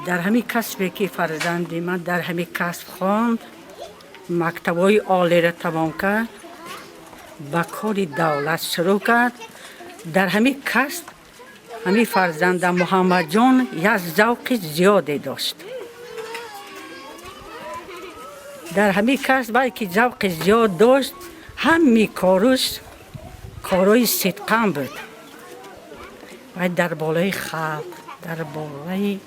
در همین کسبی که فرزند من در همین کسب خواند، مکتبای عالی را تمام کرد، با کار دولت شروع کرد. در همین کسب همین فرزند محمد جان یک ذوق زیادی داشت. در همین کسب که ذوق زیاد داشت، همین کارای صدقه بود. و در بالای خلق، در بالای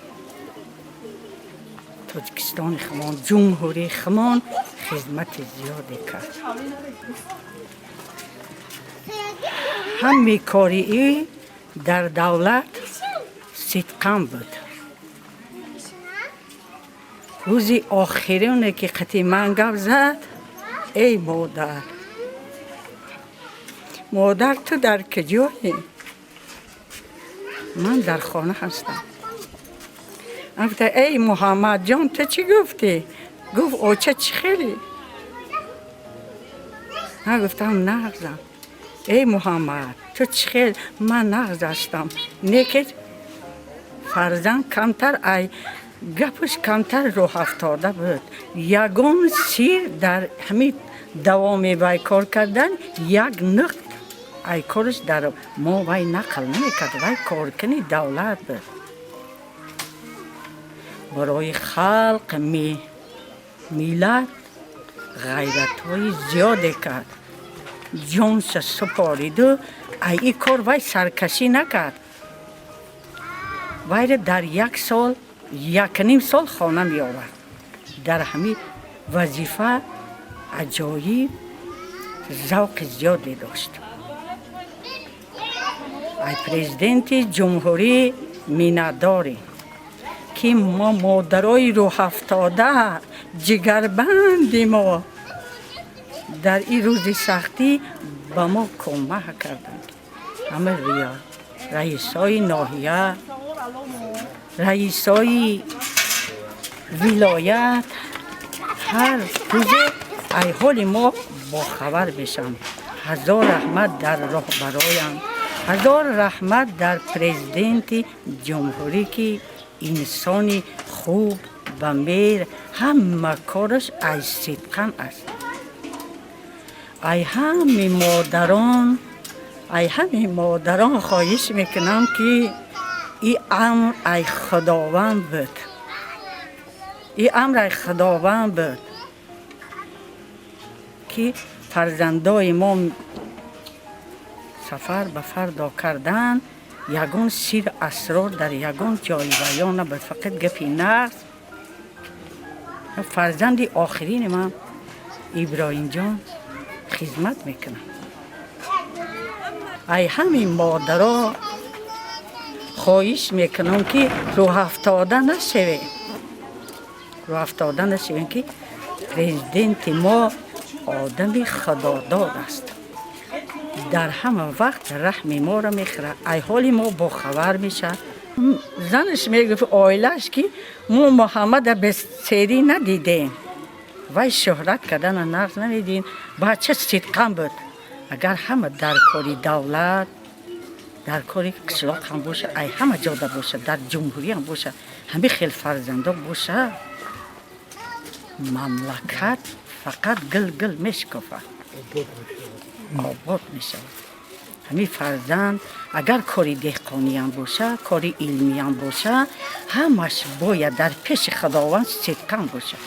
تاجیکستان خمان، جمهوری خمان خدمت زیادی کرد. همین کاری در دولت صدقه بود. روزی آخرونه که قطعی من گفت زد، ای مادر تو در کجایی؟ من در خانه هستم. گفت ای محمد جان تو چی گفتی؟ گفت اوچه چی خیلی؟ من گفتم نغزم. ای محمد تو چی خیلی؟ من نغز هستم. نیکه فرزند کمتر ای گپش کمتر رو افتاده بود. یگان سیر در همین دوام وی کار کردن، یک نقط ای کارش در ما وی نقل نمیکرد. وی کارکنی دولت بود. برای خلق میلت غیرت های زیاده کرد. جانش سپارید و ای کار وی سرکشی نکرد. وی در یک نیم سال خانه می آورد. در همین وظیفه عجایب ذوق زیادی داشت. ای پرزیدنت جمهوری مینداری که ما مادرای رو افتاده جگربند ما در این روز سختی به ما کمک کردند. همه رئیسای ناحیه، رئیسای ولایت هر روز ای حال ما با خبر بشم. هزار رحمت در راهبرایم، هزار رحمت در پرزیدنت جمهوری که انسانی خوب و مهر، همه کارش ای صدقه است. ای همه مادران خواهش میکنم که این امر ای خداوند بود. این امر ای خداوند بود که فرزندای ما سفر به فردا کردن، یگان سیر اسرار در یگان جای بیان نبود. فقط گپی نغز. فرزند آخرین من ابراهیم جان خدمت میکنم. ای همین مادرها خواهش میکنم که رو افتاده نشوین که پرزیدنت ما آدم خداداد است. در همه وقت رحم ما را میخوره. ای حال ما با خبر میشه. زنش میگفت آیلش که ما محمد بسیری ندیدیم، وی شهرت کردن نغز ندیدیم. بچه صدقه بود. اگر همه در کاری دولت، در کاری کشلات هم باشه، ای همه جاده باشه، در جمهوری هم باشه، همه خیلی فرزنده باشه، مملکت فقط گل میشکفه، آباد میشه. همین فرزند اگر کاری دهقانی هم باشه، کاری علمی هم باشه، همش باید در پیش خداوند صدقه باشه.